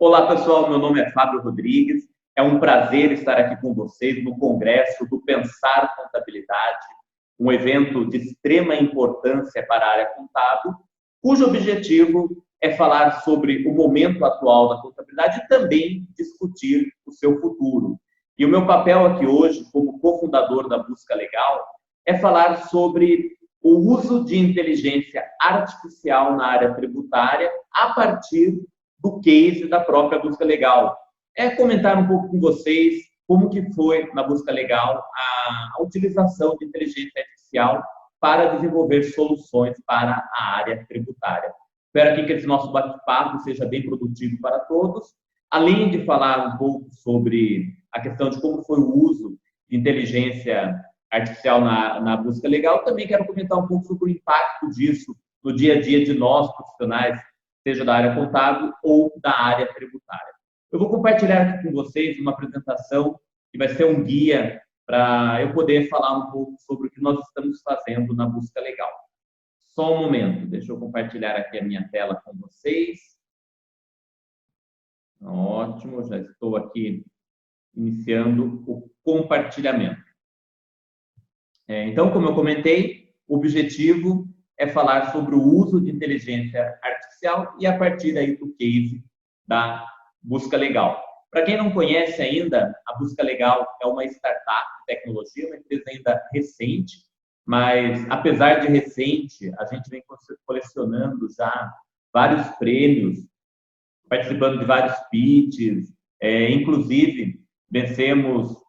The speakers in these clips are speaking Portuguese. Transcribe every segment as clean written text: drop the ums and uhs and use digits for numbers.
Olá, pessoal. Meu nome é Fábio Rodrigues. É um prazer estar aqui com vocês no Congresso do Pensar Contabilidade, um evento de extrema importância para a área contábil, cujo objetivo é falar sobre o momento atual da contabilidade e também discutir o seu futuro. E o meu papel aqui hoje, como cofundador da Busca Legal, é falar sobre o uso de inteligência artificial na área tributária a partir do case da própria Busca Legal. É comentar um pouco com vocês como que foi na Busca Legal a utilização de inteligência artificial para desenvolver soluções para a área tributária. Espero aqui que esse nosso bate-papo seja bem produtivo para todos, além de falar um pouco sobre a questão de como foi o uso de inteligência artificial na Busca Legal, também quero comentar um pouco sobre o impacto disso no dia a dia de nós, profissionais, seja da área contábil ou da área tributária. Eu vou compartilhar aqui com vocês uma apresentação que vai ser um guia para eu poder falar um pouco sobre o que nós estamos fazendo na Busca Legal. Só um momento, deixa eu compartilhar aqui a minha tela com vocês. Ótimo, já estou aqui iniciando o compartilhamento. Então, como eu comentei, o objetivo é falar sobre o uso de inteligência artificial e a partir daí do case da Busca Legal. Para quem não conhece ainda, a Busca Legal é uma startup de tecnologia, uma empresa ainda recente, mas apesar de recente, a gente vem colecionando já vários prêmios, participando de vários pitches, inclusive vencemos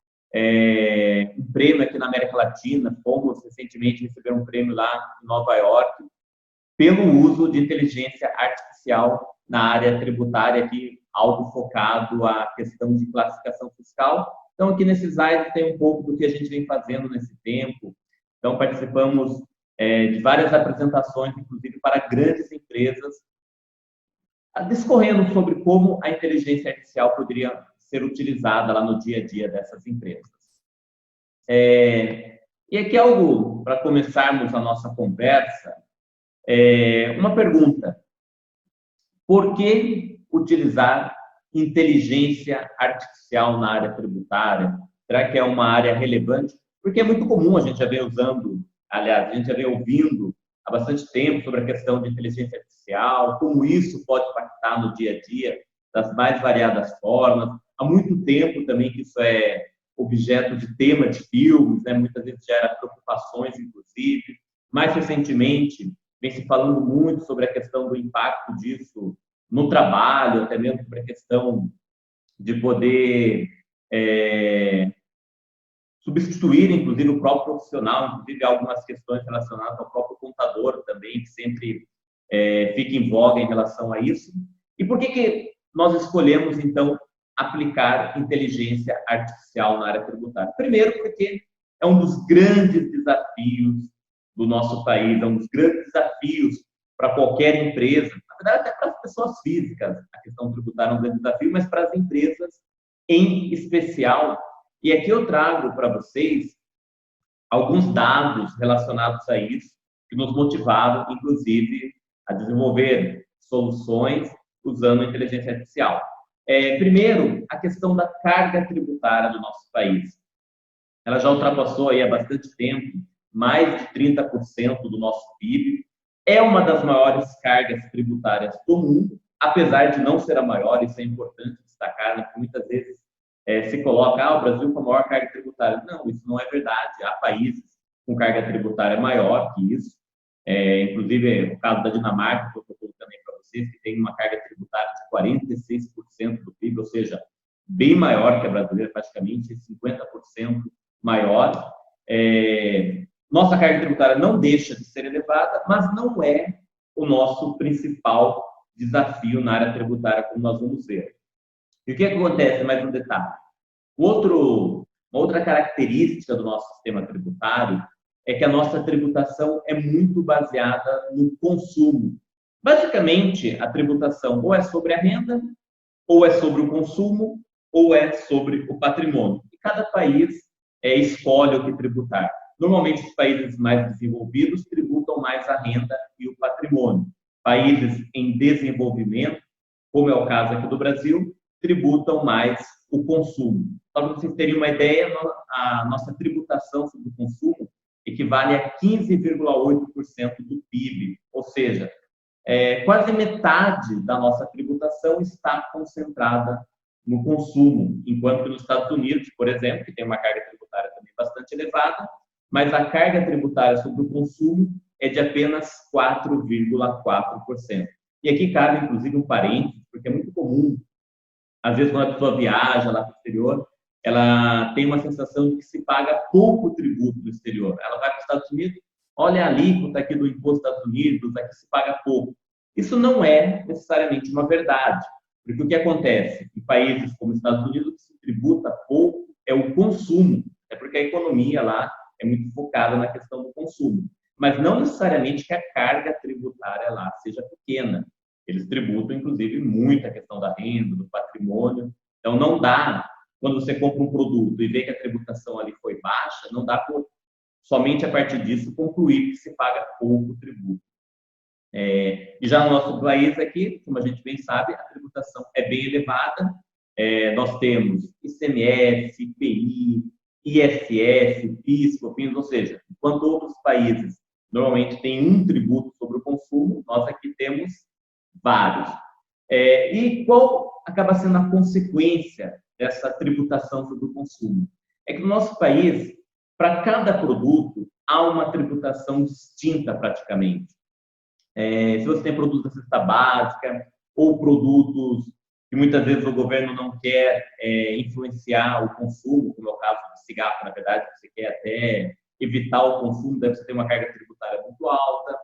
um prêmio aqui na América Latina, fomos recentemente receber um prêmio lá em Nova York, pelo uso de inteligência artificial na área tributária, aqui algo focado à questão de classificação fiscal. Então, aqui nesse slide tem um pouco do que a gente vem fazendo nesse tempo. Então, participamos de várias apresentações, inclusive para grandes empresas, discorrendo sobre como a inteligência artificial poderia ser utilizada lá no dia a dia dessas empresas. E aqui algo para começarmos a nossa conversa, uma pergunta: por que utilizar inteligência artificial na área tributária? Será que é uma área relevante? Porque é muito comum, a gente já vem usando, aliás, a gente já vem ouvindo há bastante tempo sobre a questão de inteligência artificial, como isso pode impactar no dia a dia das mais variadas formas. Há muito tempo também que isso é objeto de tema de filmes, né? Muitas vezes gera preocupações, inclusive. Mais recentemente, vem se falando muito sobre a questão do impacto disso no trabalho, até mesmo sobre a questão de poder substituir, inclusive, o próprio profissional, inclusive algumas questões relacionadas ao próprio contador também, que sempre fica em voga em relação a isso. E por que nós escolhemos, então, aplicar inteligência artificial na área tributária? Primeiro, porque é um dos grandes desafios do nosso país, é um dos grandes desafios para qualquer empresa, na verdade até para as pessoas físicas, a questão tributária é um grande desafio, mas para as empresas em especial. E aqui eu trago para vocês alguns dados relacionados a isso, que nos motivaram, inclusive, a desenvolver soluções usando a inteligência artificial. Primeiro, a questão da carga tributária do nosso país. Ela já ultrapassou aí há bastante tempo mais de 30% do nosso PIB. É uma das maiores cargas tributárias do mundo, apesar de não ser a maior, isso é importante destacar, né? Porque muitas vezes se coloca, o Brasil com a maior carga tributária. Não, isso não é verdade. Há países com carga tributária maior que isso. Inclusive, o caso da Dinamarca, que eu estou colocando aí para vocês, que tem uma carga tributária de 46% do PIB, ou seja, bem maior que a brasileira, praticamente 50% maior. Nossa carga tributária não deixa de ser elevada, mas não é o nosso principal desafio na área tributária, como nós vamos ver. E o que acontece, mais um detalhe? Uma outra característica do nosso sistema tributário é que a nossa tributação é muito baseada no consumo. Basicamente, a tributação ou é sobre a renda, ou é sobre o consumo, ou é sobre o patrimônio. E cada país escolhe o que tributar. Normalmente, os países mais desenvolvidos tributam mais a renda e o patrimônio. Países em desenvolvimento como é o caso aqui do Brasil, tributam mais o consumo. Só para vocês terem uma ideia, a nossa tributação sobre o consumo equivale a 15,8% do PIB, ou seja, quase metade da nossa tributação está concentrada no consumo, enquanto que nos Estados Unidos, por exemplo, que tem uma carga tributária também bastante elevada, mas a carga tributária sobre o consumo é de apenas 4,4%. E aqui cabe, inclusive, um parênteses, porque é muito comum, às vezes, quando a pessoa viaja lá para o exterior, ela tem uma sensação de que se paga pouco tributo no exterior. Ela vai para os Estados Unidos, olha a alíquota aqui do imposto dos Estados Unidos, aqui se paga pouco. Isso não é necessariamente uma verdade, porque o que acontece em países como os Estados Unidos, o que se tributa pouco é o consumo, é porque a economia lá é muito focada na questão do consumo. Mas não necessariamente que a carga tributária lá seja pequena. Eles tributam, inclusive, muito a questão da renda, do patrimônio. Então, não dá, quando você compra um produto e vê que a tributação ali foi baixa, não dá por, somente a partir disso, concluir que se paga pouco tributo. E já no nosso país aqui, como a gente bem sabe, a tributação é bem elevada. Nós temos ICMS, IPI, ISS, PIS, COFINS, ou seja, enquanto outros países normalmente têm um tributo sobre o consumo, nós aqui temos vários. E qual acaba sendo a consequência dessa tributação sobre o consumo? É que no nosso país, para cada produto, há uma tributação distinta praticamente. Se você tem produtos da cesta básica ou produtos que muitas vezes o governo não quer influenciar o consumo, como é o caso do cigarro, na verdade, você quer até evitar o consumo, deve você ter uma carga tributária muito alta,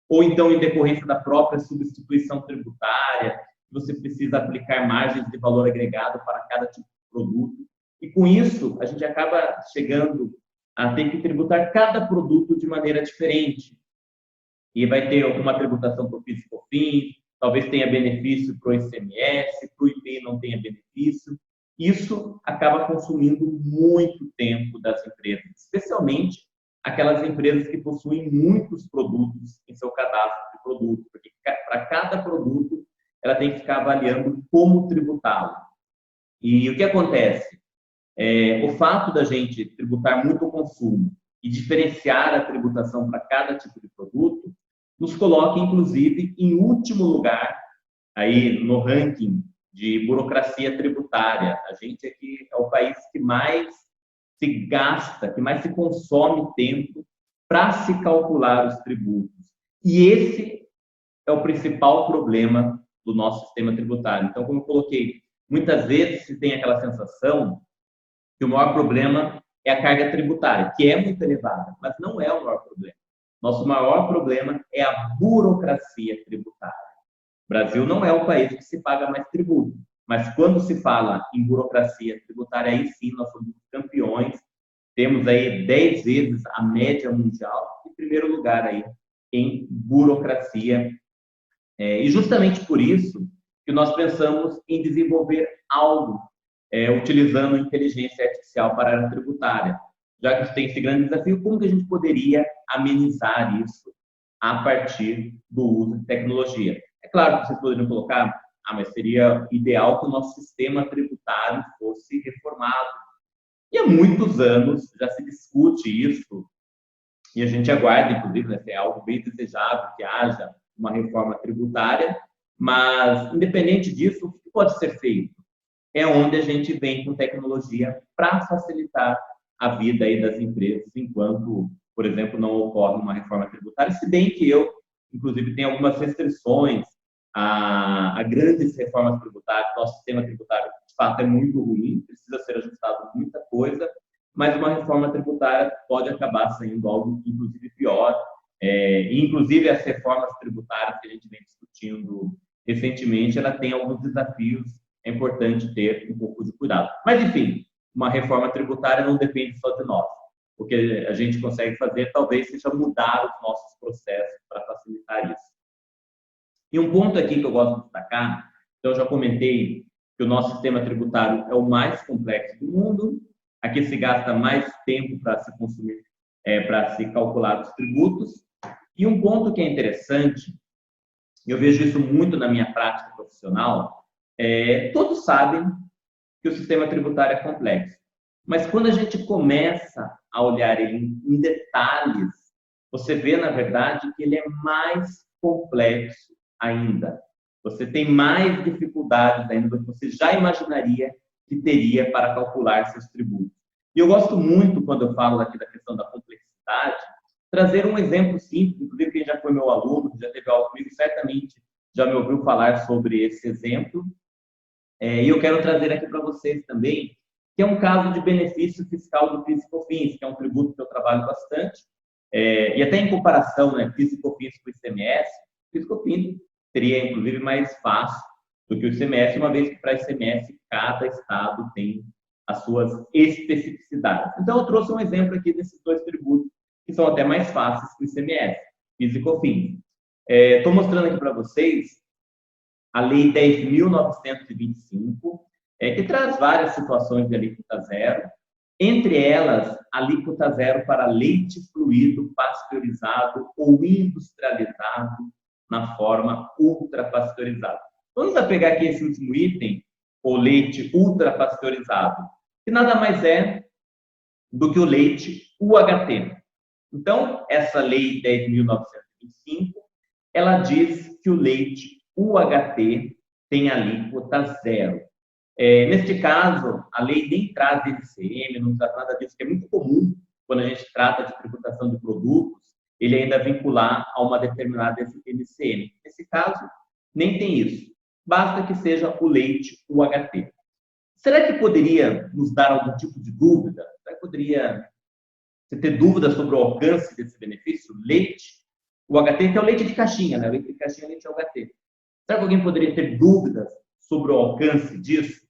ou então em decorrência da própria substituição tributária, você precisa aplicar margens de valor agregado para cada tipo de produto. E com isso, a gente acaba chegando a ter que tributar cada produto de maneira diferente. E vai ter alguma tributação para o PIS e COFINS, talvez tenha benefício para o ICMS, para o IPI não tenha benefício. Isso acaba consumindo muito tempo das empresas, especialmente aquelas empresas que possuem muitos produtos em seu cadastro de produto, porque para cada produto ela tem que ficar avaliando como tributá-lo. E o que acontece? O fato da gente tributar muito o consumo e diferenciar a tributação para cada tipo de produto nos coloca, inclusive, em último lugar aí no ranking de burocracia tributária. A gente aqui é o país que mais se gasta, que mais se consome tempo para se calcular os tributos. E esse é o principal problema do nosso sistema tributário. Então, como eu coloquei, muitas vezes se tem aquela sensação que o maior problema é a carga tributária, que é muito elevada, mas não é o maior problema. Nosso maior problema é a burocracia tributária. O Brasil não é o país que se paga mais tributo, mas quando se fala em burocracia tributária, aí sim nós somos campeões. Temos aí 10 vezes a média mundial, em primeiro lugar aí em burocracia. E justamente por isso que nós pensamos em desenvolver algo utilizando inteligência artificial para a área tributária. Já que tem esse grande desafio, como que a gente poderia amenizar isso a partir do uso de tecnologia? É claro que vocês poderiam colocar, mas seria ideal que o nosso sistema tributário fosse reformado. E há muitos anos já se discute isso, e a gente aguarda, inclusive, né, é algo bem desejável que haja uma reforma tributária, mas, independente disso, o que pode ser feito? É onde a gente vem com tecnologia para facilitar a vida aí das empresas, enquanto, por exemplo, não ocorre uma reforma tributária, se bem que eu, inclusive, tenho algumas restrições a grandes reformas tributárias. Nosso sistema tributário, de fato, é muito ruim, precisa ser ajustado muita coisa, mas uma reforma tributária pode acabar saindo algo, inclusive, pior. Inclusive, as reformas tributárias que a gente vem discutindo recentemente, ela tem alguns desafios. É importante ter um pouco de cuidado. Mas, enfim, uma reforma tributária não depende só de nós. O que a gente consegue fazer, talvez, seja mudar os nossos processos para facilitar isso. E um ponto aqui que eu gosto de destacar, então eu já comentei que o nosso sistema tributário é o mais complexo do mundo. Aqui se gasta mais tempo para se consumir, para se calcular os tributos. E um ponto que é interessante eu vejo isso muito na minha prática profissional, todos sabem que o sistema tributário é complexo, mas quando a gente começa a olhar ele em detalhes, você vê, na verdade, que ele é mais complexo ainda. Você tem mais dificuldades ainda do que você já imaginaria que teria para calcular seus tributos. E eu gosto muito, quando eu falo aqui da questão da complexidade, trazer um exemplo simples, inclusive quem já foi meu aluno, que já teve aula comigo, certamente já me ouviu falar sobre esse exemplo. E eu quero trazer aqui para vocês também, que é um caso de benefício fiscal do PIS e COFINS, que é um tributo que eu trabalho bastante, e até em comparação, né, PIS e COFINS com o ICMS, PIS e COFINS seria, inclusive, mais fácil do que o ICMS, uma vez que para o ICMS cada estado tem as suas especificidades. Então, eu trouxe um exemplo aqui desses dois tributos, que são até mais fáceis que o ICMS, PIS e COFINS. Estou mostrando aqui para vocês a Lei 10.925, que traz várias situações de alíquota zero, entre elas, alíquota zero para leite fluido pasteurizado ou industrializado na forma ultrapasteurizada. Vamos pegar aqui esse último item, o leite ultrapasteurizado, que nada mais é do que o leite UHT. Então, essa Lei 10.925, ela diz que o leite UHT tem alíquota zero. Neste caso, a lei nem traz ICM, não traz nada disso, que é muito comum quando a gente trata de tributação de produtos, ele ainda vincular a uma determinada ICM. Nesse caso, nem tem isso. Basta que seja o leite UHT. Será que poderia nos dar algum tipo de dúvida? Será que poderia você ter dúvidas sobre o alcance desse benefício? Leite UHT, que é o leite de caixinha, né? O leite de caixinha é leite UHT. Será que alguém poderia ter dúvidas sobre o alcance disso?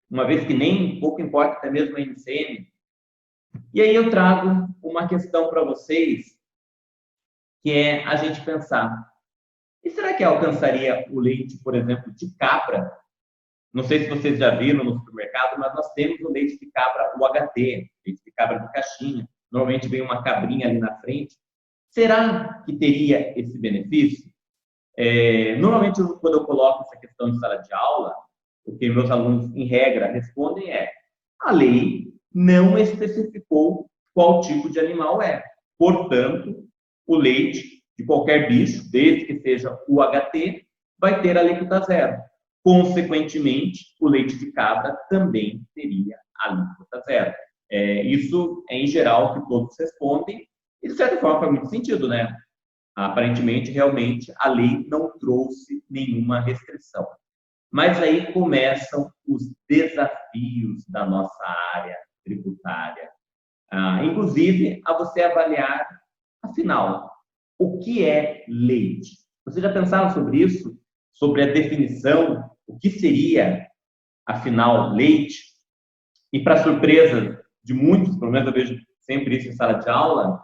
Uma vez que nem pouco importa até mesmo a ICM. E aí eu trago uma questão para vocês, que é a gente pensar, e será que alcançaria o leite, por exemplo, de cabra? Não sei se vocês já viram no supermercado, mas nós temos o leite de cabra UHT, leite de cabra de caixinha. Normalmente vem uma cabrinha ali na frente. Será que teria esse benefício? Normalmente, quando eu coloco essa questão em sala de aula, o que meus alunos, em regra, respondem a lei não especificou qual tipo de animal é. Portanto, o leite de qualquer bicho, desde que seja UHT, vai ter alíquota zero. Consequentemente, o leite de cabra também teria alíquota zero. Isso é, em geral, o que todos respondem, e, de certa forma, faz muito sentido, né? Aparentemente, realmente, a lei não trouxe nenhuma restrição. Mas aí começam os desafios da nossa área tributária. Inclusive, a você avaliar, afinal, o que é leite? Vocês já pensaram sobre isso? Sobre a definição, o que seria, afinal, leite? E, para surpresa de muitos, pelo menos eu vejo sempre isso em sala de aula,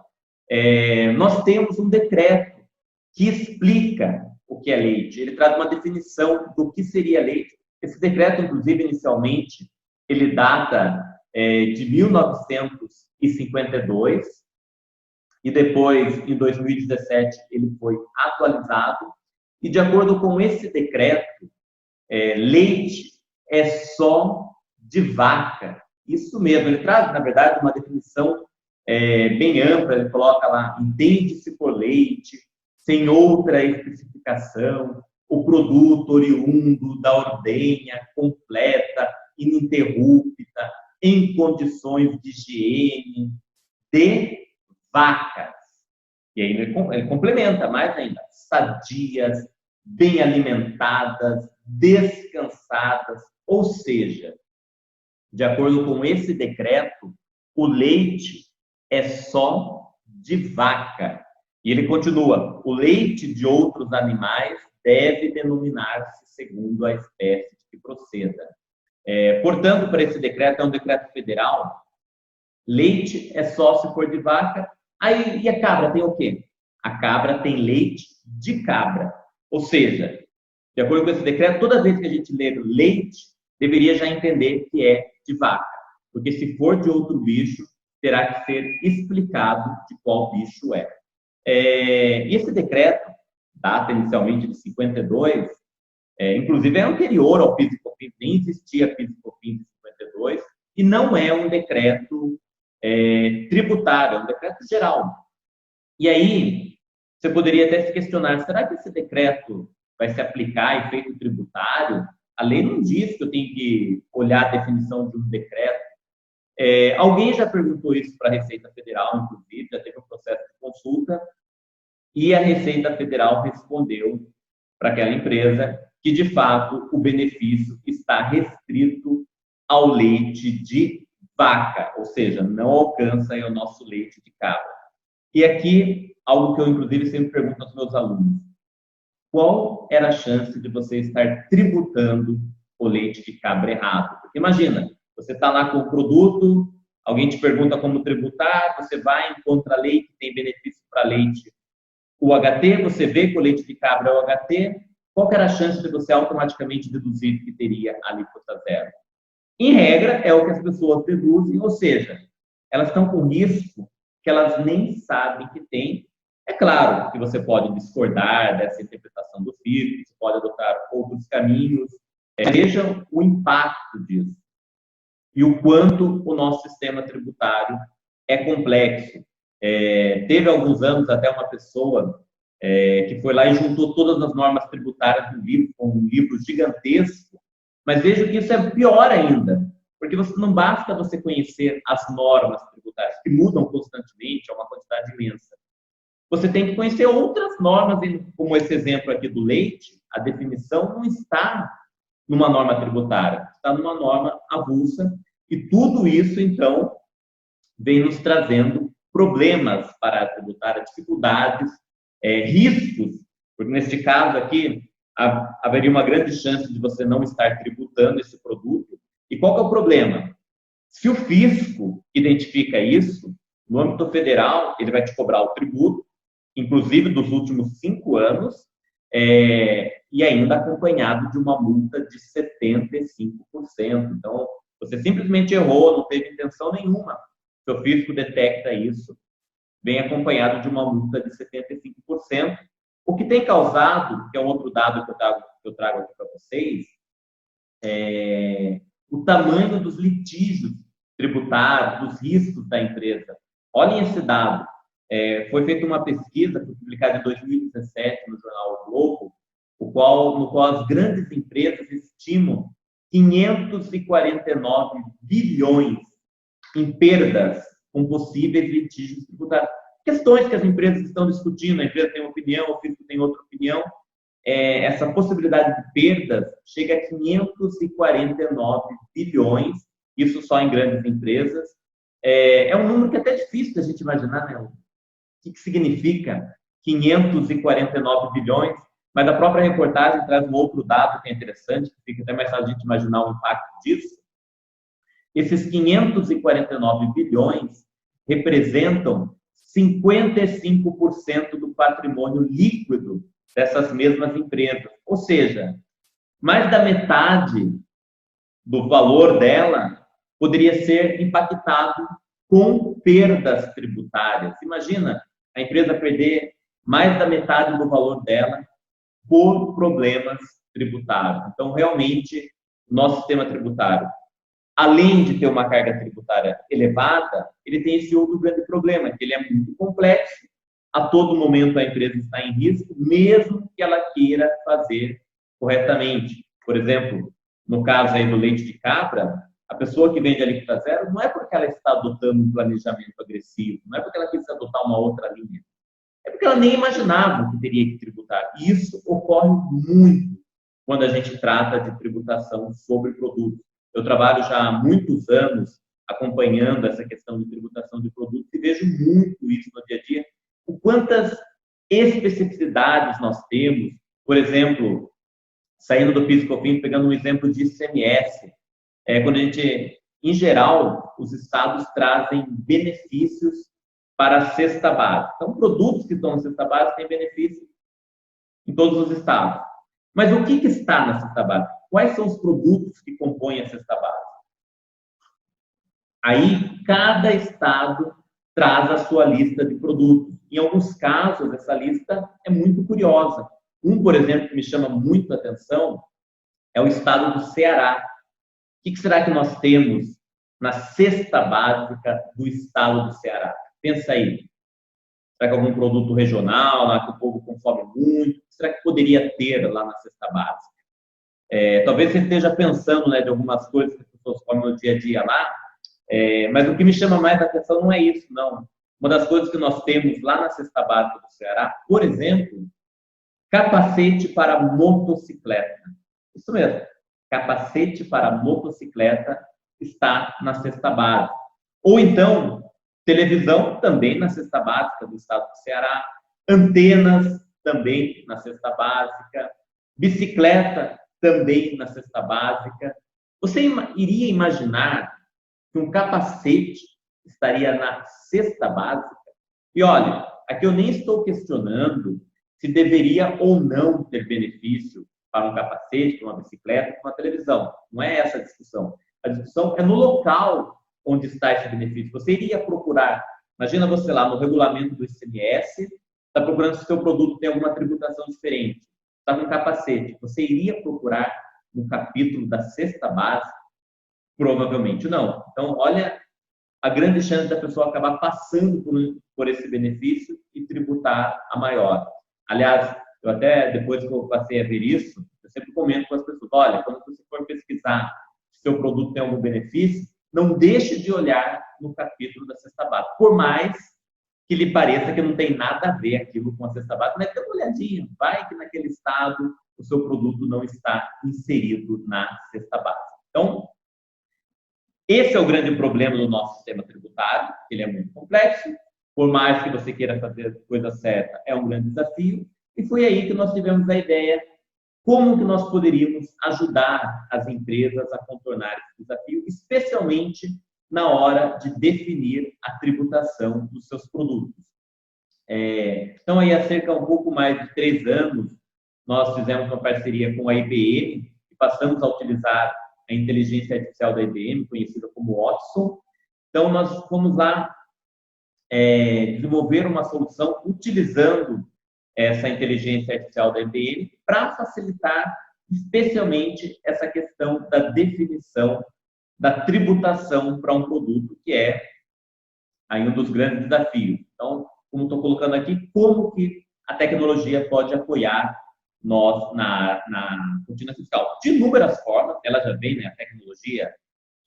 nós temos um decreto que explica o que é leite. Ele traz uma definição do que seria leite. Esse decreto, inclusive, inicialmente, ele data de 1952 e depois, em 2017, ele foi atualizado. E, de acordo com esse decreto, leite é só de vaca. Isso mesmo, ele traz, na verdade, uma definição bem ampla. Ele coloca lá, entende-se por leite, sem outra especificação, o produto oriundo da ordenha completa, ininterrupta, em condições de higiene, de vacas. E aí ele complementa mais ainda, sadias, bem alimentadas, descansadas, ou seja, de acordo com esse decreto, o leite é só de vaca. E ele continua, o leite de outros animais deve denominar-se segundo a espécie que proceda. Portanto, para esse decreto, é um decreto federal, leite é só se for de vaca. Aí, e a cabra tem o quê? A cabra tem leite de cabra. Ou seja, de acordo com esse decreto, toda vez que a gente lê leite, deveria já entender que é de vaca. Porque se for de outro bicho, terá que ser explicado de qual bicho é. E esse decreto data inicialmente de 52, inclusive é anterior ao PIS e COFINS, nem existia PIS e COFINS em 52, e não é um decreto tributário, é um decreto geral. E aí, você poderia até se questionar, será que esse decreto vai se aplicar a efeito tributário? A lei não diz que eu tenho que olhar a definição de um decreto. Alguém já perguntou isso para a Receita Federal, inclusive, já teve um processo de consulta, e a Receita Federal respondeu para aquela empresa que, de fato, o benefício está restrito ao leite de vaca, ou seja, não alcança o nosso leite de cabra. E aqui, algo que eu, inclusive, sempre pergunto aos meus alunos: qual era a chance de você estar tributando o leite de cabra errado? Porque imagina, você está lá com o produto, alguém te pergunta como tributar, você vai, encontra leite, tem benefício para leite UHT, você vê que o leite de cabra é UHT, qual era a chance de você automaticamente deduzir que teria alíquota zero? Em regra, é o que as pessoas deduzem, ou seja, elas estão com risco que elas nem sabem que tem. É claro que você pode discordar dessa interpretação do fisco, você pode adotar outros caminhos, vejam o impacto disso e o quanto o nosso sistema tributário é complexo. Teve alguns anos até uma pessoa que foi lá e juntou todas as normas tributárias no livro, com um livro gigantesco, mas vejo que isso é pior ainda, porque não basta você conhecer as normas tributárias, que mudam constantemente, é uma quantidade imensa. Você tem que conhecer outras normas, como esse exemplo aqui do leite, a definição não está numa norma tributária, está numa norma avulsa, e tudo isso, então, vem nos trazendo problemas para a tributária, dificuldades, riscos, porque neste caso aqui, haveria uma grande chance de você não estar tributando esse produto. E qual que é o problema? Se o fisco identifica isso, no âmbito federal, ele vai te cobrar o tributo, inclusive dos últimos 5 anos, e ainda acompanhado de uma multa de 75%. Então, você simplesmente errou, não teve intenção nenhuma. Seu fisco detecta isso, vem acompanhado de uma multa de 75%, o que tem causado, que é um outro dado que eu trago aqui para vocês, o tamanho dos litígios tributários, dos riscos da empresa. Olhem esse dado. Foi feita uma pesquisa, publicada em 2017 no jornal O Globo, no qual as grandes empresas estimam 549 bilhões em perdas com possíveis litígios tributários. Questões que as empresas estão discutindo, a empresa tem uma opinião, o fisco tem outra opinião. Essa possibilidade de perdas chega a 549 bilhões, isso só em grandes empresas. É um número que é até difícil da gente imaginar, né? O que significa 549 bilhões? Mas a própria reportagem traz um outro dado que é interessante, que fica até mais fácil a gente imaginar o impacto disso. Esses 549 bilhões representam 55% do patrimônio líquido dessas mesmas empresas. Ou seja, mais da metade do valor dela poderia ser impactado com perdas tributárias. Imagina a empresa perder mais da metade do valor dela por problemas tributários. Então, realmente, nosso sistema tributário, além de ter uma carga tributária elevada, ele tem esse outro grande problema, que ele é muito complexo. A todo momento a empresa está em risco, mesmo que ela queira fazer corretamente. Por exemplo, no caso aí do leite de cabra, a pessoa que vende alíquota zero não é porque ela está adotando um planejamento agressivo, não é porque ela quis adotar uma outra linha, é porque ela nem imaginava que teria que tributar. E isso ocorre muito quando a gente trata de tributação sobre produtos. Eu trabalho já há muitos anos acompanhando essa questão de tributação de produtos e vejo muito isso no dia a dia. O quantas especificidades nós temos, por exemplo, saindo do PIS e COFINS, pegando um exemplo de ICMS, quando a gente, em geral, os estados trazem benefícios para a cesta básica. Então, produtos que estão na cesta básica têm benefício em todos os estados. Mas o que está na cesta básica? Quais são os produtos que compõem a cesta básica? Aí, cada estado traz a sua lista de produtos. Em alguns casos, essa lista é muito curiosa. Por exemplo, que me chama muito a atenção é o estado do Ceará. O que será que nós temos na cesta básica do estado do Ceará? Pensa aí. Será que algum produto regional, lá que o povo consome muito? O que será que poderia ter lá na cesta básica? Talvez você esteja pensando, né, de algumas coisas que as pessoas comem no dia a dia lá, mas o que me chama mais a atenção não é isso, não. Uma das coisas que nós temos lá na cesta básica do Ceará, por exemplo, capacete para motocicleta. Isso mesmo, capacete para motocicleta está na cesta básica. Ou então, televisão também na cesta básica do estado do Ceará, antenas também na cesta básica, bicicleta também na cesta básica. Você iria imaginar que um capacete estaria na cesta básica? E olha, aqui eu nem estou questionando se deveria ou não ter benefício para um capacete, para uma bicicleta, para uma televisão. Não é essa a discussão. A discussão é no local onde está esse benefício. Você iria procurar, imagina você lá no regulamento do ICMS, está procurando se o seu produto tem alguma tributação diferente, está com um capacete. Você iria procurar no capítulo da cesta básica? Provavelmente não. Então, olha a grande chance da pessoa acabar passando por esse benefício e tributar a maior. Aliás, eu até, depois que eu passei a ver isso, eu sempre comento com as pessoas, olha, quando você for pesquisar se seu produto tem algum benefício, não deixe de olhar no capítulo da cesta básica. Por mais que lhe pareça que não tem nada a ver aquilo com a cesta básica, mas dê uma olhadinha, vai que naquele estado o seu produto não está inserido na cesta básica. Então, esse é o grande problema do nosso sistema tributário, ele é muito complexo, por mais que você queira fazer a coisa certa, é um grande desafio, e foi aí que nós tivemos a ideia como que nós poderíamos ajudar as empresas a contornar esse desafio, especialmente na hora de definir a tributação dos seus produtos. Então, aí há cerca um pouco mais de 3 anos, nós fizemos uma parceria com a IBM e passamos a utilizar a inteligência artificial da IBM, conhecida como Watson. Então, nós fomos lá desenvolver uma solução utilizando essa inteligência artificial da IBM para facilitar especialmente essa questão da definição da tributação para um produto, que é aí um dos grandes desafios. Então, como estou colocando aqui, como que a tecnologia pode apoiar nós na rotina fiscal. De inúmeras formas, ela já vem, né, a tecnologia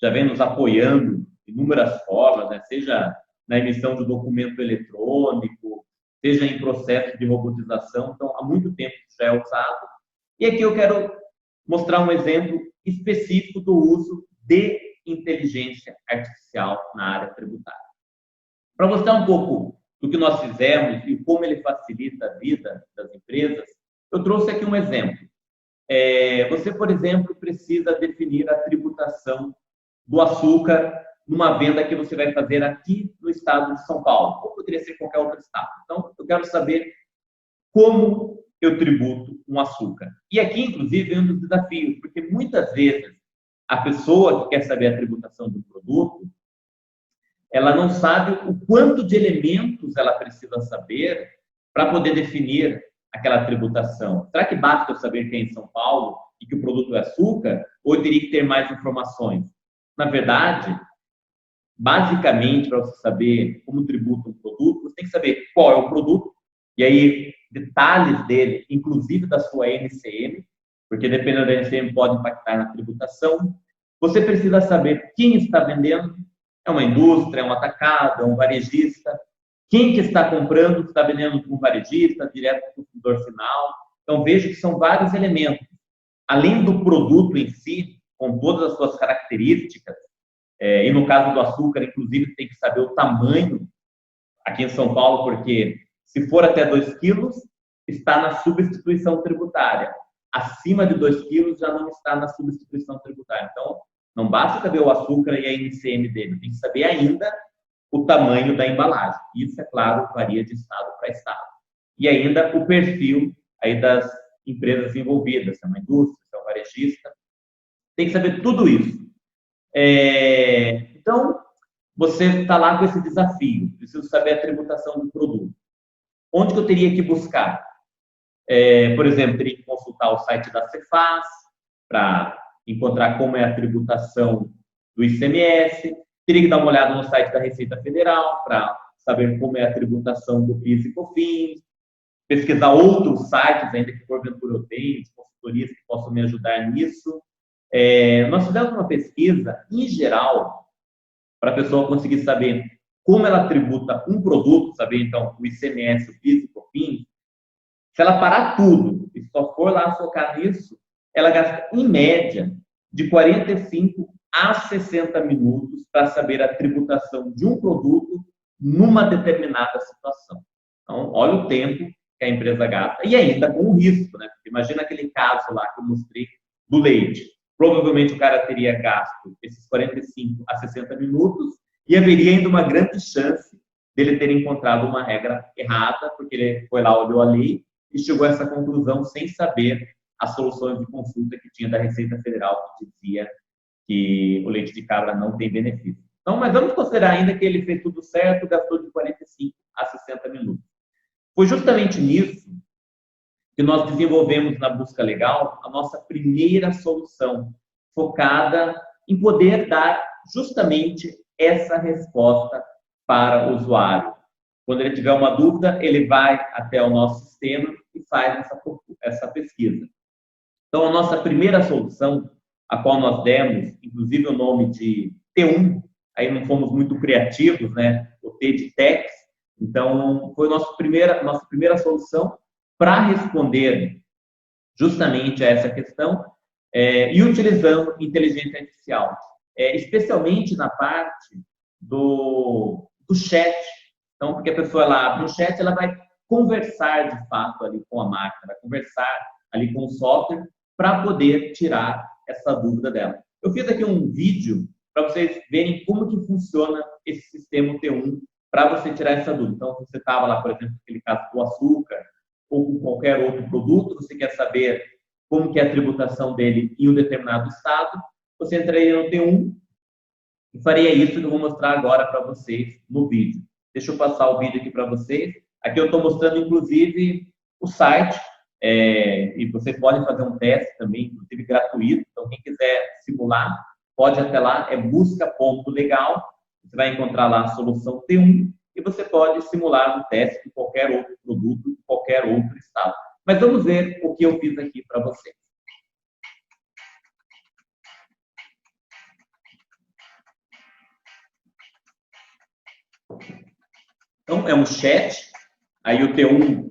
já vem nos apoiando de inúmeras formas, né, seja na emissão de documento eletrônico, seja em processo de robotização. Então, há muito tempo isso já é usado. E aqui eu quero mostrar um exemplo específico do uso de inteligência artificial na área tributária. Para mostrar um pouco do que nós fizemos e como ele facilita a vida das empresas, eu trouxe aqui um exemplo. Você, por exemplo, precisa definir a tributação do açúcar numa venda que você vai fazer aqui no estado de São Paulo, ou poderia ser qualquer outro estado. Então, eu quero saber como eu tributo um açúcar. E aqui, inclusive, é um dos desafios, porque muitas vezes a pessoa que quer saber a tributação do produto, ela não sabe o quanto de elementos ela precisa saber para poder definir aquela tributação. Será que basta eu saber que é em São Paulo e que o produto é açúcar, ou eu teria que ter mais informações? Na verdade, basicamente, para você saber como tributa um produto, você tem que saber qual é o produto, e aí detalhes dele, inclusive da sua NCM, porque dependendo da NCM pode impactar na tributação. Você precisa saber quem está vendendo, é uma indústria, é um atacado, é um varejista, quem que está comprando, está vendendo para um varejista, direto para o consumidor final. Então, veja que são vários elementos. Além do produto em si, com todas as suas características, e no caso do açúcar, inclusive, tem que saber o tamanho aqui em São Paulo, porque se for até 2 quilos, está na substituição tributária. Acima de 2 quilos já não está na substituição tributária. Então, não basta saber o açúcar e a NCM dele, tem que saber ainda o tamanho da embalagem. Isso, é claro, varia de estado para estado. E ainda o perfil aí das empresas envolvidas, se é uma indústria, se é um varejista. Tem que saber tudo isso. Então, você está lá com esse desafio, preciso saber a tributação do produto. Onde que eu teria que buscar? Por exemplo, teria que consultar o site da Cefaz para encontrar como é a tributação do ICMS, teria que dar uma olhada no site da Receita Federal para saber como é a tributação do PIS e COFINS, pesquisar outros sites, ainda que porventura eu tenha, de consultorias que possam me ajudar nisso. Nós fizemos uma pesquisa, em geral, para a pessoa conseguir saber como ela tributa um produto, saber, então, o ICMS, o PIS e o COFINS. Se ela parar tudo e só for lá focar nisso, ela gasta, em média, de 45 a 60 minutos para saber a tributação de um produto numa determinada situação. Então, olha o tempo que a empresa gasta e ainda com o risco, né? Imagina aquele caso lá que eu mostrei do leite. Provavelmente o cara teria gasto esses 45 a 60 minutos e haveria ainda uma grande chance dele ter encontrado uma regra errada, porque ele foi lá, olhou a lei e chegou a essa conclusão sem saber as soluções de consulta que tinha da Receita Federal, que dizia que o leite de cabra não tem benefício. Então, mas vamos considerar ainda que ele fez tudo certo, gastou de 45 a 60 minutos. Foi justamente nisso que nós desenvolvemos na Busca Legal a nossa primeira solução, focada em poder dar justamente essa resposta para o usuário. Quando ele tiver uma dúvida, ele vai até o nosso sistema e faz essa pesquisa. Então, a nossa primeira solução, a qual nós demos, inclusive o nome de T1, aí não fomos muito criativos, né? O T de Tex. Então, foi nossa primeira solução para responder justamente a essa questão e utilizando inteligência artificial, especialmente na parte do chat. Então, porque a pessoa ela abre o chat, ela vai conversar de fato ali com a máquina, vai conversar ali com o software para poder tirar essa dúvida dela. Eu fiz aqui um vídeo para vocês verem como que funciona esse sistema T1 para você tirar essa dúvida. Então, se você estava lá, por exemplo, naquele caso do açúcar ou com qualquer outro produto, você quer saber como que é a tributação dele em um determinado estado, você entraria no T1 e faria isso que eu vou mostrar agora para vocês no vídeo. Deixa eu passar o vídeo aqui para vocês. Aqui eu estou mostrando, inclusive, o site. E vocês podem fazer um teste também, inclusive gratuito. Então, quem quiser simular, pode ir até lá. É busca.legal. Você vai encontrar lá a solução T1 e você pode simular um teste de qualquer outro produto, de qualquer outro estado. Mas vamos ver o que eu fiz aqui para vocês. Então, é um chat, aí o T1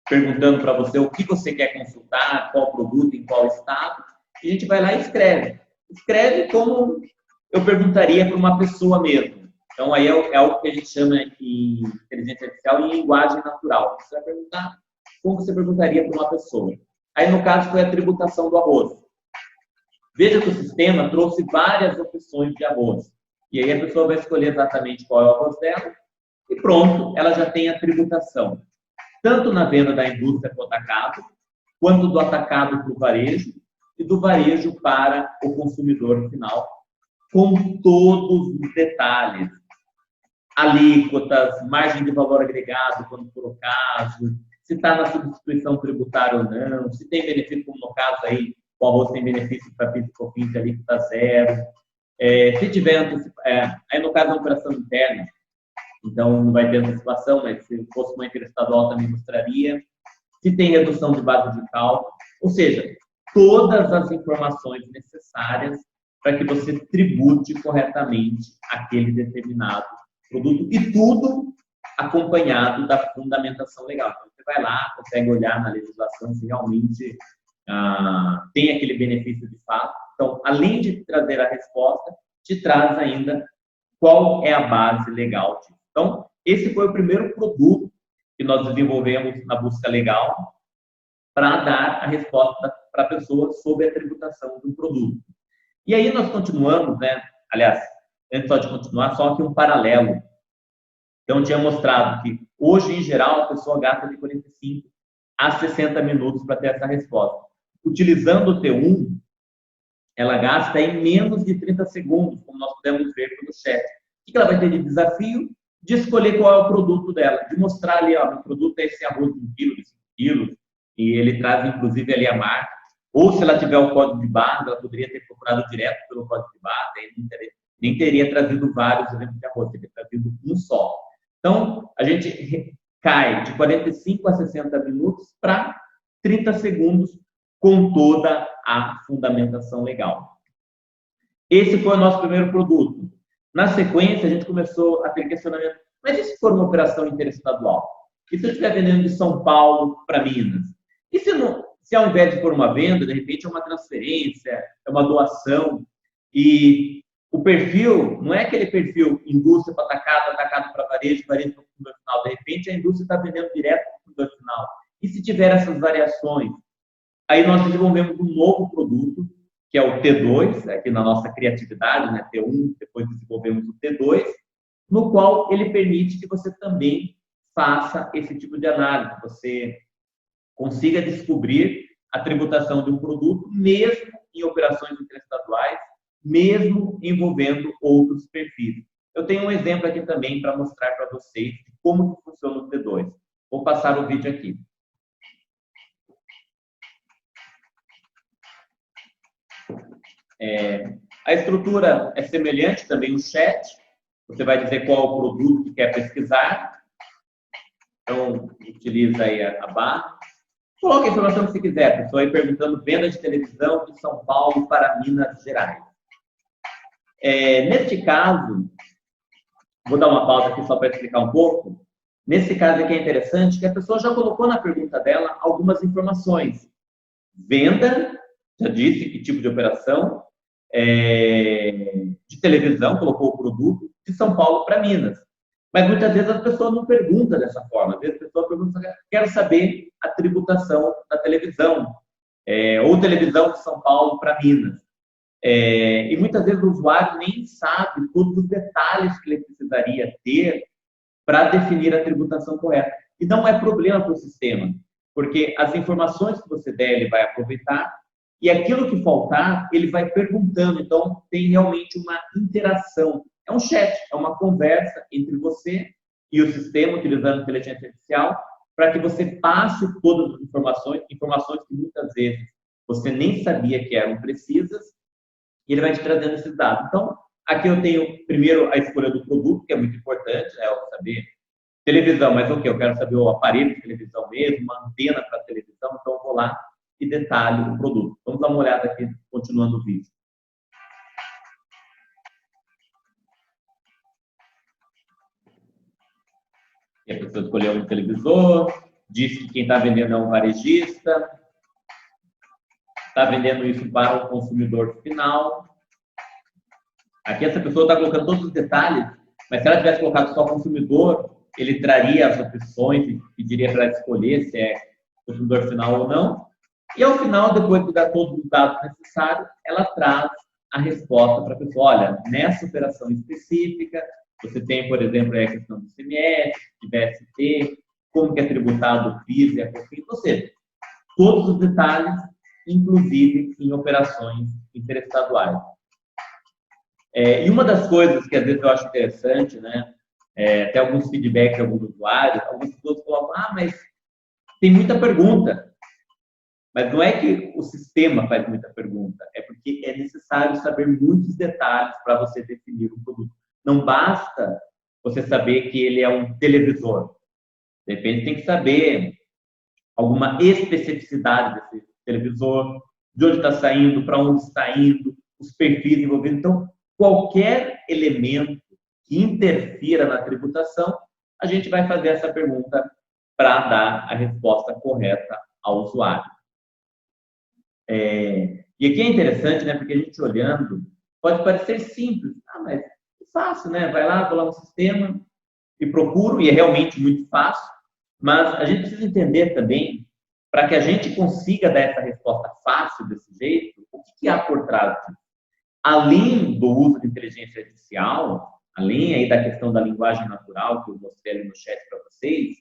perguntando para você o que você quer consultar, qual produto, em qual estado, e a gente vai lá e escreve. Escreve como eu perguntaria para uma pessoa mesmo. Então, aí é algo que a gente chama de inteligência artificial em linguagem natural. Você vai perguntar como você perguntaria para uma pessoa. Aí, no caso, foi a tributação do arroz. Veja que o sistema trouxe várias opções de arroz. E aí a pessoa vai escolher exatamente qual é o arroz dela e pronto, ela já tem a tributação. Tanto na venda da indústria para o atacado, quanto do atacado para o varejo e do varejo para o consumidor final, com todos os detalhes. Alíquotas, margem de valor agregado, quando for o caso, se está na substituição tributária ou não, se tem benefício, como no caso aí, o arroz tem benefício para PIS e COFINS, alíquota zero. Se tiver, aí no caso da operação interna, então não vai ter antecipação, mas se fosse uma interestadual também mostraria. Se tem redução de base de cálculo, ou seja, todas as informações necessárias para que você tribute corretamente aquele determinado produto e tudo acompanhado da fundamentação legal. Então, você vai lá, consegue olhar na legislação se realmente tem aquele benefício de fato. Então, além de trazer a resposta, te traz ainda qual é a base legal disso. Então, esse foi o primeiro produto que nós desenvolvemos na Busca Legal para dar a resposta para a pessoa sobre a tributação do produto. E aí nós continuamos, né? Aliás, antes só de continuar, só aqui um paralelo. Então, tinha mostrado que hoje, em geral, a pessoa gasta de 45 a 60 minutos para ter essa resposta. Utilizando o T1, ela gasta em menos de 30 segundos, como nós podemos ver pelo chat. que ela vai ter de desafio? De escolher qual é o produto dela, de mostrar ali, ó, o produto é esse arroz de 1 quilo, de 5 quilos, e ele traz inclusive ali a marca. Ou se ela tiver o código de barra, ela poderia ter procurado direto pelo código de barra, nem teria trazido vários exemplos de arroz, teria trazido um só. Então, a gente cai de 45 a 60 minutos para 30 segundos com toda a fundamentação legal. Esse foi o nosso primeiro produto. Na sequência, a gente começou a ter questionamento, mas e se for uma operação interestadual? E se eu estiver vendendo de São Paulo para Minas? E se ao invés de for uma venda, de repente é uma transferência, é uma doação, e o perfil não é aquele perfil indústria para atacado, atacado para varejo, varejo para consumidor final. De repente, a indústria está vendendo direto para o consumidor final. E se tiver essas variações? Aí nós desenvolvemos um novo produto, que é o T2, aqui na nossa criatividade, né? T1, depois desenvolvemos o T2, no qual ele permite que você também faça esse tipo de análise, você consiga descobrir a tributação de um produto, mesmo em operações interestaduais, mesmo envolvendo outros perfis. Eu tenho um exemplo aqui também para mostrar para vocês de como que funciona o T2. Vou passar o vídeo aqui. A estrutura é semelhante também no chat. Você vai dizer qual é o produto que quer pesquisar. Então, utiliza aí a barra. Coloque a informação que você quiser. A pessoa aí perguntando venda de televisão de São Paulo para Minas Gerais. Neste caso, vou dar uma pausa aqui só para explicar um pouco. Nesse caso aqui é interessante que a pessoa já colocou na pergunta dela algumas informações. Venda, já disse que tipo de operação, de televisão, colocou o produto, de São Paulo para Minas. Mas muitas vezes a pessoa não pergunta dessa forma. Às vezes a pessoa pergunta, quero saber a tributação da televisão, ou televisão de São Paulo para Minas. E muitas vezes o usuário nem sabe todos os detalhes que ele precisaria ter para definir a tributação correta. E não é problema para o sistema, porque as informações que você der, ele vai aproveitar, e aquilo que faltar, ele vai perguntando. Então, tem realmente uma interação. É um chat, é uma conversa entre você e o sistema, utilizando inteligência artificial, para que você passe todas as informações que muitas vezes você nem sabia que eram precisas, e ele vai te trazendo esses dados. Então, aqui eu tenho primeiro a escolha do produto, que é muito importante, né? Eu saber televisão, mas o que? Eu quero saber o aparelho de televisão mesmo, uma antena para televisão, então eu vou lá e detalhe o produto. Vamos dar uma olhada aqui, continuando o vídeo. E a pessoa escolheu um televisor, disse que quem está vendendo é um varejista, está vendendo isso para o consumidor final. Aqui essa pessoa está colocando todos os detalhes, mas se ela tivesse colocado só consumidor, ele traria as opções e pediria para ela escolher se é consumidor final ou não. E ao final, depois de dar todos os dados necessários, ela traz a resposta para a pessoa. Olha, nessa operação específica, você tem, por exemplo, a questão do ICMS, de VST, como que é tributado o PIS e a COFINS, ou seja, todos os detalhes, inclusive em operações interestaduais. E uma das coisas que às vezes eu acho interessante, né, até alguns feedbacks de alguns usuários, algumas pessoas colocam, mas tem muita pergunta. Mas não é que o sistema faz muita pergunta, é porque é necessário saber muitos detalhes para você definir um produto. Não basta você saber que ele é um televisor. De repente tem que saber alguma especificidade desse televisor, de onde está saindo, para onde está indo, os perfis envolvidos. Então, qualquer elemento que interfira na tributação, a gente vai fazer essa pergunta para dar a resposta correta ao usuário. E aqui é interessante, né? Porque a gente olhando, pode parecer simples. Mas é fácil, né? Vai lá, vou lá no sistema e procuro, e é realmente muito fácil. Mas a gente precisa entender também, para que a gente consiga dar essa resposta fácil desse jeito, o que há por trás disso? Além do uso de inteligência artificial, além aí da questão da linguagem natural, que eu mostrei ali no chat para vocês,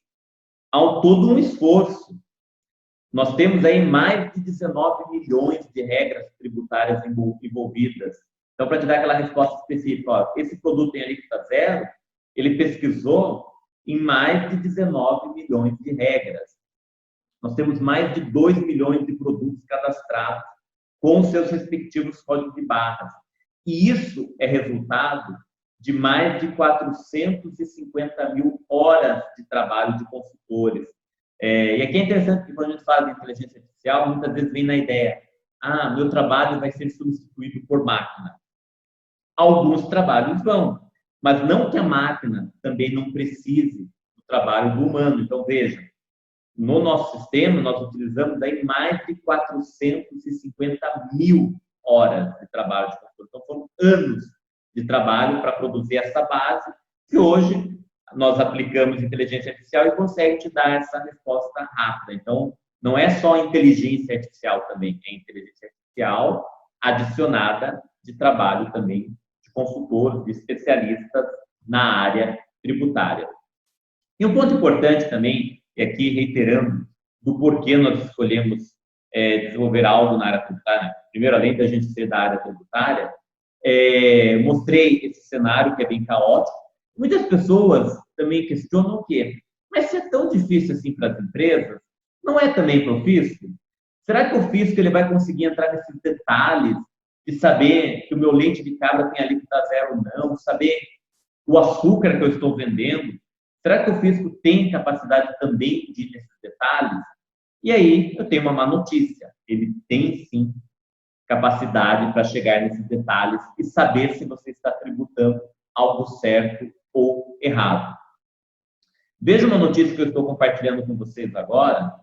há todo um esforço. Nós temos aí mais de 19 milhões de regras tributárias envolvidas Então, para te dar aquela resposta específica, ó, esse produto tem alíquota zero, ele pesquisou em mais de 19 milhões de regras. Nós temos mais de 2 milhões de produtos cadastrados com seus respectivos códigos de barras. E isso é resultado de mais de 450 mil horas de trabalho de consultores. E aqui é interessante que quando a gente fala de inteligência artificial, muitas vezes vem na ideia, meu trabalho vai ser substituído por máquina. Alguns trabalhos vão, mas não que a máquina também não precise do trabalho do humano. Então, veja, no nosso sistema, nós utilizamos aí mais de 450 mil horas de trabalho de consultor. Então, foram anos de trabalho para produzir essa base, que hoje nós aplicamos inteligência artificial e consegue te dar essa resposta rápida. Então, não é só inteligência artificial também, é inteligência artificial adicionada de trabalho também de consultores, de especialistas na área tributária. E um ponto importante também, e aqui reiterando, do porquê nós escolhemos desenvolver algo na área tributária. Primeiro, além da gente ser da área tributária, mostrei esse cenário que é bem caótico. Muitas pessoas também questionam o quê? Mas se é tão difícil assim para as empresas, não é também para o fisco? Será que o fisco ele vai conseguir entrar nesses detalhes de saber que o meu leite de cabra tem alíquota zero ou não, saber o açúcar que eu estou vendendo? Será que o fisco tem capacidade também de ir nesses detalhes? E aí eu tenho uma má notícia. Ele tem sim capacidade para chegar nesses detalhes e saber se você está tributando algo certo ou errado. Veja uma notícia que eu estou compartilhando com vocês agora.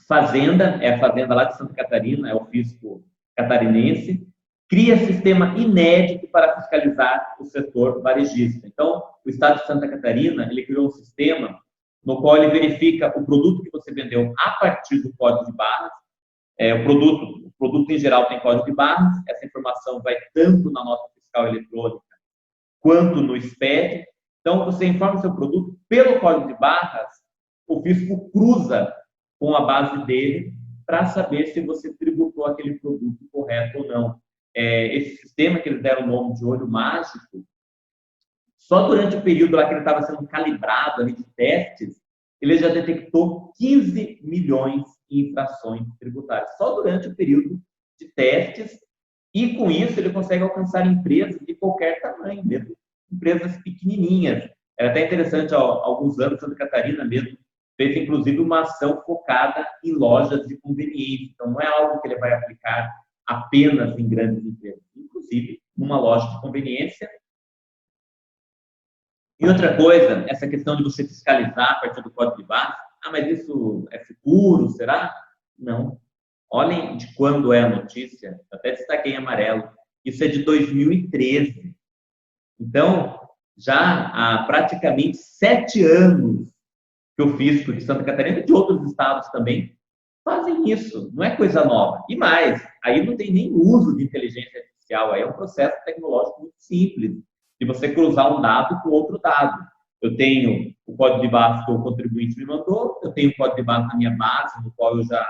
Fazenda, é a Fazenda lá de Santa Catarina, é o fisco catarinense, cria sistema inédito para fiscalizar o setor varejista. Então, o Estado de Santa Catarina, ele criou um sistema no qual ele verifica o produto que você vendeu a partir do código de barras. O produto em geral tem código de barras, essa informação vai tanto na nota fiscal eletrônica quanto no SPED. Então, você informa o seu produto pelo código de barras, o fisco cruza com a base dele para saber se você tributou aquele produto correto ou não. Esse sistema que eles deram o nome de olho mágico, só durante o período lá que ele estava sendo calibrado ali de testes, ele já detectou 15 milhões em infrações tributárias, só durante o período de testes, e com isso ele consegue alcançar empresas de qualquer tamanho, mesmo empresas pequenininhas. Era até interessante, há alguns anos, Santa Catarina mesmo fez, inclusive, uma ação focada em lojas de conveniência. Então, não é algo que ele vai aplicar apenas em grandes empresas, inclusive numa loja de conveniência. E outra coisa, essa questão de você fiscalizar a partir do código de barras, mas isso é futuro, será? Não. Olhem de quando é a notícia, eu até destaquei em amarelo, isso é de 2013. Então, já há praticamente 7 anos que o fisco de Santa Catarina e de outros estados também fazem isso, não é coisa nova. E mais, aí não tem nem uso de inteligência artificial, aí é um processo tecnológico muito simples, de você cruzar um dado com outro dado. Eu tenho o código de barras que o contribuinte me mandou, eu tenho o código de barras na minha base, no qual eu já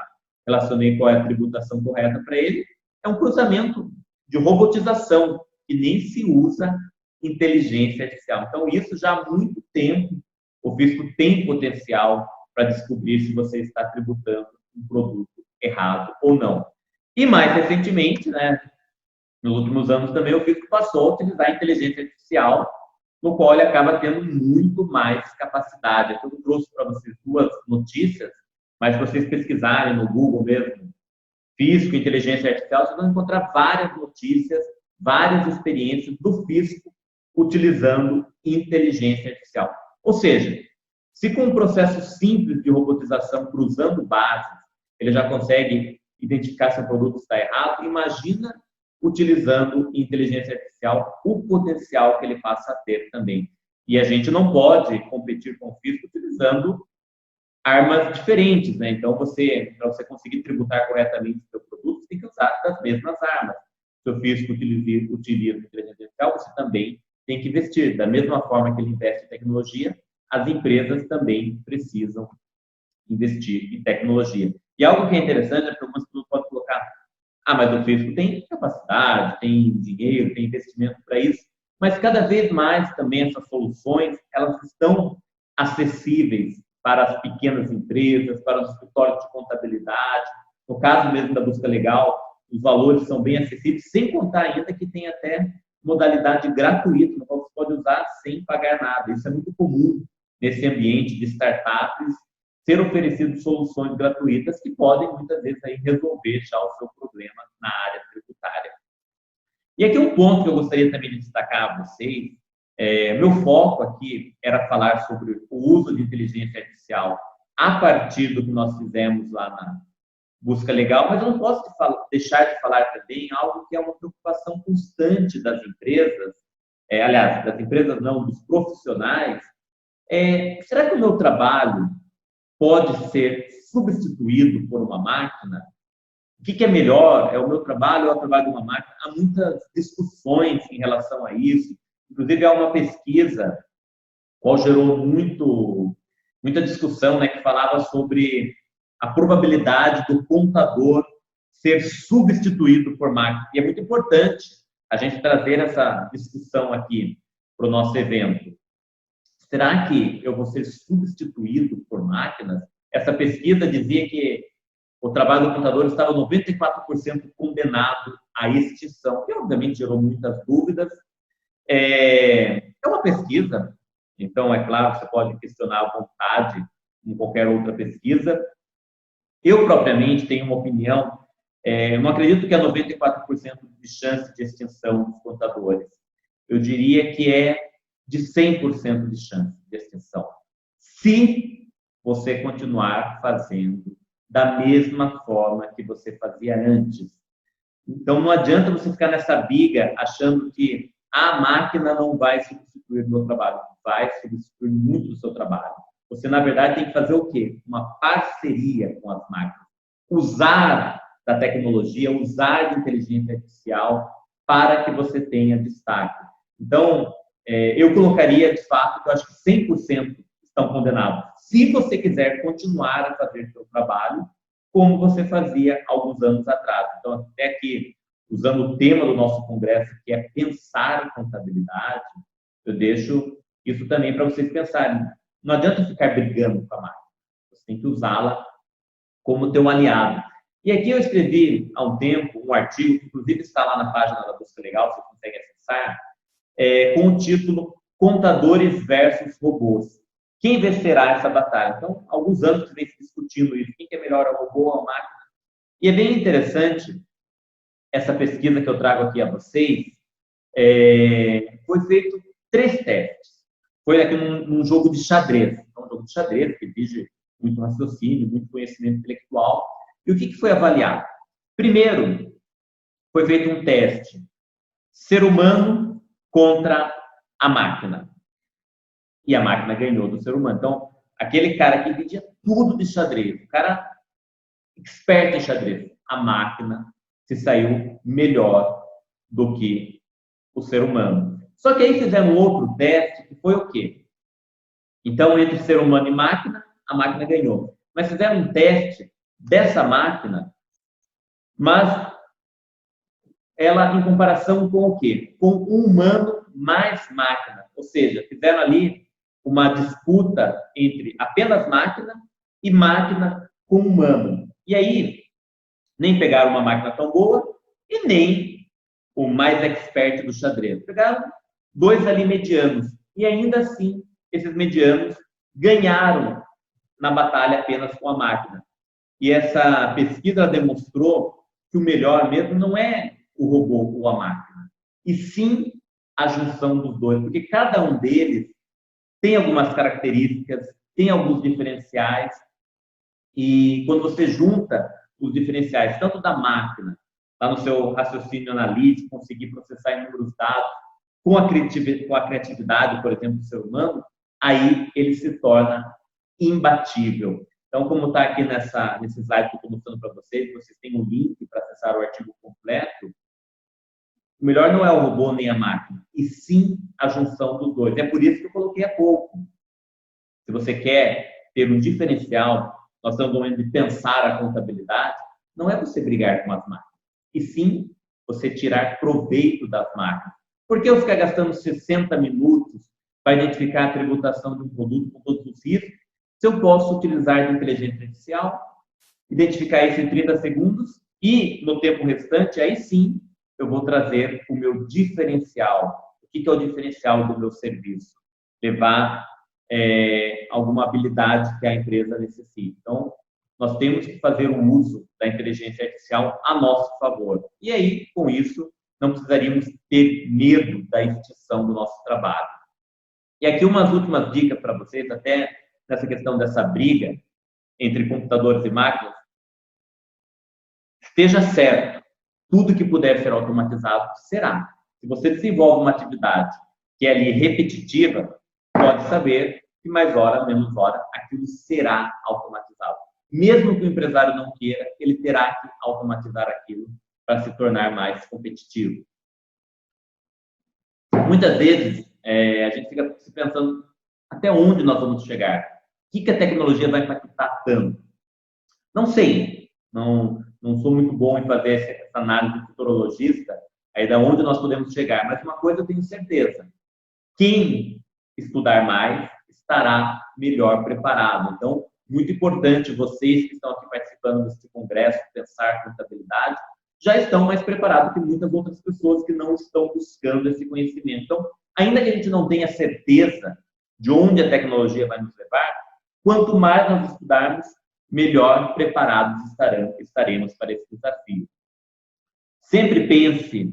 relacionei qual é a tributação correta para ele. É um cruzamento de robotização, que nem se usa inteligência artificial. Então, isso já há muito tempo, o fisco tem potencial para descobrir se você está tributando um produto errado ou não. E mais recentemente, nos últimos anos também, o fisco passou a utilizar a inteligência artificial, no qual ele acaba tendo muito mais capacidade. Eu trouxe para vocês 2 notícias, mas se vocês pesquisarem no Google mesmo, fisco e inteligência artificial, vocês vão encontrar várias notícias, várias experiências do fisco utilizando inteligência artificial. Ou seja, se com um processo simples de robotização cruzando bases, ele já consegue identificar se o produto está errado, imagina utilizando inteligência artificial o potencial que ele passa a ter também. E a gente não pode competir com o fisco utilizando armas diferentes, né? Então, para você conseguir tributar corretamente o seu produto, você tem que usar das mesmas armas. Se o fisco utiliza inteligência artificial, você também tem que investir. Da mesma forma que ele investe em tecnologia, as empresas também precisam investir em tecnologia. E algo que é interessante é que algumas pessoas podem colocar, Ah, mas o físico tem capacidade, tem dinheiro, tem investimento para isso. Mas cada vez mais também essas soluções, elas estão acessíveis para as pequenas empresas, para os escritórios de contabilidade. No caso mesmo da busca legal, os valores são bem acessíveis, sem contar ainda que tem até modalidade gratuita, no qual você pode usar sem pagar nada. Isso é muito comum nesse ambiente de startups, ser oferecido soluções gratuitas que podem, muitas vezes, aí, resolver já o seu problema na área tributária. E aqui um ponto que eu gostaria também de destacar a vocês, meu foco aqui era falar sobre o uso de inteligência artificial a partir do que nós fizemos lá na busca legal, mas eu não posso deixar de falar também algo que é uma preocupação constante das empresas, aliás, das empresas não, dos profissionais. Será que o meu trabalho pode ser substituído por uma máquina? O que é melhor? É o meu trabalho ou é o trabalho de uma máquina? Há muitas discussões em relação a isso. Inclusive, há uma pesquisa qual gerou muita discussão, né, que falava sobre a probabilidade do contador ser substituído por máquina. E é muito importante a gente trazer essa discussão aqui para o nosso evento. Será que eu vou ser substituído por máquinas? Essa pesquisa dizia que o trabalho do contador estava 94% condenado à extinção, que obviamente gerou muitas dúvidas. É uma pesquisa, então, é claro, você pode questionar à vontade em qualquer outra pesquisa. Eu, propriamente, tenho uma opinião, não acredito que é 94% de chance de extinção dos contadores. Eu diria que é de 100% de chance de extinção, se você continuar fazendo da mesma forma que você fazia antes. Então, não adianta você ficar nessa biga achando que a máquina não vai substituir o meu trabalho. Vai substituir muito do seu trabalho. Você, na verdade, tem que fazer o quê? Uma parceria com as máquinas. Usar da tecnologia, usar de inteligência artificial para que você tenha destaque. Então, eu colocaria, de fato, que eu acho que 100% estão condenados. Se você quiser continuar a fazer seu trabalho como você fazia alguns anos atrás. Então, até aqui, usando o tema do nosso congresso, que é pensar em contabilidade, eu deixo isso também para vocês pensarem. Não adianta ficar brigando com a máquina. Você tem que usá-la como teu aliado. E aqui eu escrevi há um tempo um artigo, que inclusive está lá na página da Busca Legal, você consegue acessar, com o título Contadores versus Robôs. Quem vencerá essa batalha? Então, há alguns anos que vem se discutindo isso. Quem que é melhor, o robô ou a máquina? E é bem interessante essa pesquisa que eu trago aqui a vocês. Foi feito 3 testes. Foi aqui num jogo de xadrez. Então, um jogo de xadrez que exige muito raciocínio, muito conhecimento intelectual. E o que foi avaliado? Primeiro, foi feito um teste ser humano contra a máquina. E a máquina ganhou do ser humano. Então, aquele cara que entendia tudo de xadrez, o cara expert em xadrez, a máquina se saiu melhor do que o ser humano. Só que aí fizeram outro teste, que foi o quê? Então, entre ser humano e máquina, a máquina ganhou. Mas fizeram um teste dessa máquina, mas ela em comparação com o quê? Com um humano mais máquina. Ou seja, fizeram ali uma disputa entre apenas máquina e máquina com humano. E aí, nem pegaram uma máquina tão boa e nem o mais expert do xadrez. Pegaram 2 ali medianos. E ainda assim, esses medianos ganharam na batalha apenas com a máquina. E essa pesquisa demonstrou que o melhor mesmo não é o robô ou a máquina, e sim a junção dos dois, porque cada um deles tem algumas características, tem alguns diferenciais, e quando você junta os diferenciais, tanto da máquina, lá no seu raciocínio analítico, conseguir processar inúmeros dados, com a criatividade, por exemplo, do ser humano, aí ele se torna imbatível. Então, como está aqui nesse slide que eu estou mostrando para vocês, vocês têm um link para acessar o artigo completo. O melhor não é o robô nem a máquina, e sim a junção dos dois. É por isso que eu coloquei há pouco. Se você quer ter um diferencial, nós estamos falando de pensar a contabilidade, não é você brigar com as máquinas, e sim você tirar proveito das máquinas. Por que eu ficar gastando 60 minutos para identificar a tributação de um produto com todos os riscos, se eu posso utilizar a inteligência artificial, identificar isso em 30 segundos e, no tempo restante, aí sim, eu vou trazer o meu diferencial. O que é o diferencial do meu serviço? Levar alguma habilidade que a empresa necessita. Então, nós temos que fazer o uso da inteligência artificial a nosso favor. E aí, com isso, não precisaríamos ter medo da extinção do nosso trabalho. E aqui umas últimas dicas para vocês, até nessa questão dessa briga entre computadores e máquinas. Esteja certo, tudo que puder ser automatizado será. Se você desenvolve uma atividade que é ali repetitiva, pode saber que mais hora, menos hora, aquilo será automatizado. Mesmo que o empresário não queira, ele terá que automatizar aquilo para se tornar mais competitivo. Muitas vezes, a gente fica se pensando até onde nós vamos chegar. O que a tecnologia vai impactar tanto? Não sei. Não sou muito bom em fazer essa análise futurologista, aí da onde nós podemos chegar. Mas uma coisa eu tenho certeza. Quem estudar mais estará melhor preparado. Então, muito importante, vocês que estão aqui participando desse congresso, Pensar Contabilidade, já estão mais preparados que muitas outras pessoas que não estão buscando esse conhecimento. Então, ainda que a gente não tenha certeza de onde a tecnologia vai nos levar, quanto mais nós estudarmos, melhor preparados estaremos para esse desafio. Sempre pense,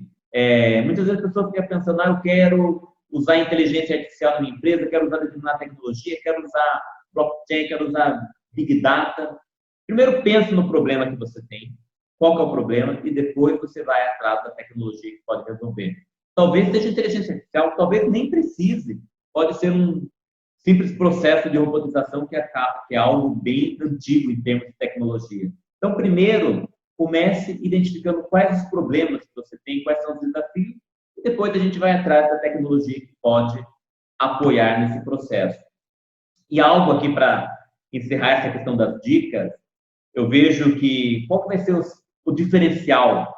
muitas vezes a pessoa fica pensando, eu quero usar inteligência artificial na minha empresa, quero usar determinada tecnologia, quero usar blockchain, quero usar Big Data. Primeiro pense no problema que você tem, qual que é o problema, e depois você vai atrás da tecnologia que pode resolver. Talvez seja inteligência artificial, talvez nem precise. Pode ser um simples processo de robotização que é algo bem antigo em termos de tecnologia. Então, primeiro, comece identificando quais os problemas que você tem, quais são os desafios, e depois a gente vai atrás da tecnologia que pode apoiar nesse processo. E algo aqui para encerrar essa questão das dicas, eu vejo que qual vai ser o diferencial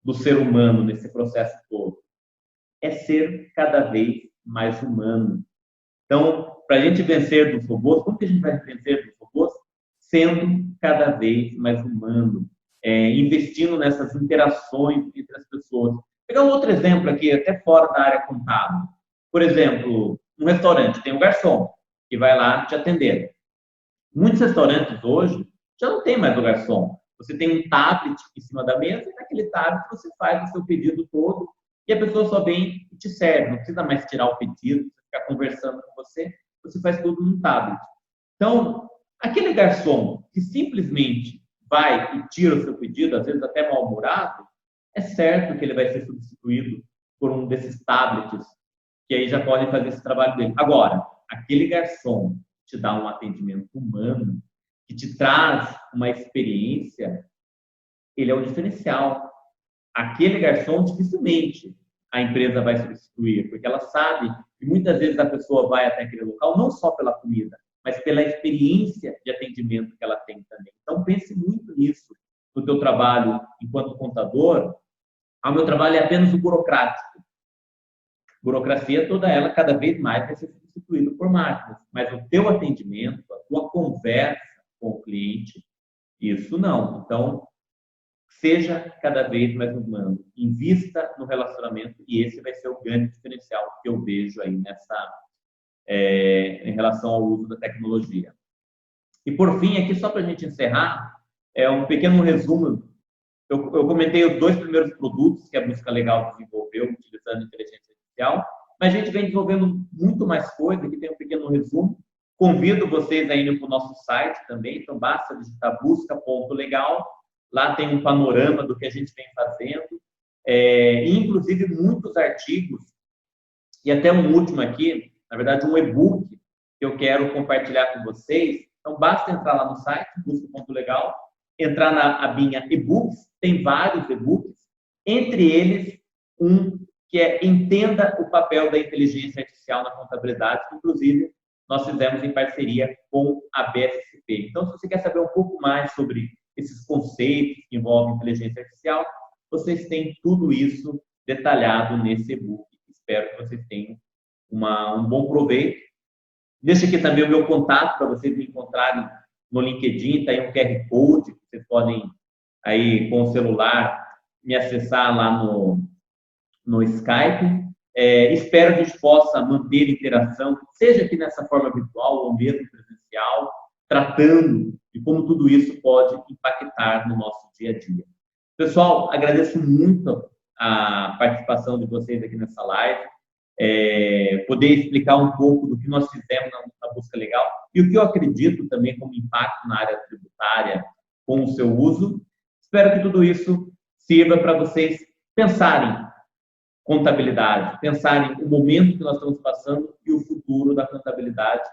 do ser humano nesse processo todo? É ser cada vez mais humano. Então, para a gente vencer dos robôs, como que a gente vai vencer dos robôs? Sendo cada vez mais humano, investindo nessas interações entre as pessoas. Vou pegar um outro exemplo aqui, até fora da área contábil. Por exemplo, um restaurante tem um garçom que vai lá te atender. Muitos restaurantes hoje já não tem mais o garçom. Você tem um tablet em cima da mesa e naquele tablet você faz o seu pedido todo e a pessoa só vem e te serve. Não precisa mais tirar o pedido, ficar conversando com você. Você faz tudo no tablet. Então, aquele garçom que simplesmente vai e tira o seu pedido, às vezes até mal-humorado, é certo que ele vai ser substituído por um desses tablets que aí já podem fazer esse trabalho dele. Agora, aquele garçom que te dá um atendimento humano, que te traz uma experiência, ele é o diferencial. Aquele garçom, dificilmente a empresa vai substituir, porque ela sabe que muitas vezes a pessoa vai até aquele local não só pela comida, mas pela experiência de atendimento que ela tem também. Então, pense muito nisso no teu trabalho enquanto contador. O meu trabalho é apenas o burocrático. Burocracia toda ela, cada vez mais, vai ser substituída por máquinas. Mas o teu atendimento, a tua conversa com o cliente, isso não. Então, seja cada vez mais humano, invista no relacionamento e esse vai ser o grande diferencial que eu vejo aí em relação ao uso da tecnologia. E por fim, aqui só para a gente encerrar, um pequeno resumo. Eu comentei os 2 primeiros produtos que a Busca Legal desenvolveu utilizando inteligência artificial, mas a gente vem desenvolvendo muito mais coisa, aqui tem um pequeno resumo. Convido vocês a irem para o nosso site também, então basta digitar busca.legal. Lá tem um panorama do que a gente vem fazendo, inclusive muitos artigos, e até um último aqui, na verdade um e-book que eu quero compartilhar com vocês. Então basta entrar lá no site, busca.legal, entrar na abinha e-books, tem vários e-books, entre eles um que Entenda o papel da inteligência artificial na contabilidade, que inclusive nós fizemos em parceria com a BSCP. Então, se você quer saber um pouco mais sobre esses conceitos que envolvem inteligência artificial, vocês têm tudo isso detalhado nesse e-book. Espero que vocês tenham um bom proveito. Deixa aqui também o meu contato para vocês me encontrarem no LinkedIn, está aí um QR Code, que vocês podem aí com o celular me acessar lá no Skype. Espero que a gente possa manter interação, seja aqui nessa forma virtual ou mesmo presencial, tratando de como tudo isso pode impactar no nosso dia a dia. Pessoal, agradeço muito a participação de vocês aqui nessa live, poder explicar um pouco do que nós fizemos na busca legal e o que eu acredito também como impacto na área tributária com o seu uso. Espero que tudo isso sirva para vocês pensarem contabilidade, pensarem o momento que nós estamos passando e o futuro da contabilidade.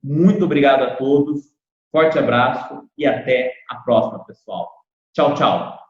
Muito obrigado a todos, forte abraço e até a próxima, pessoal. Tchau, tchau.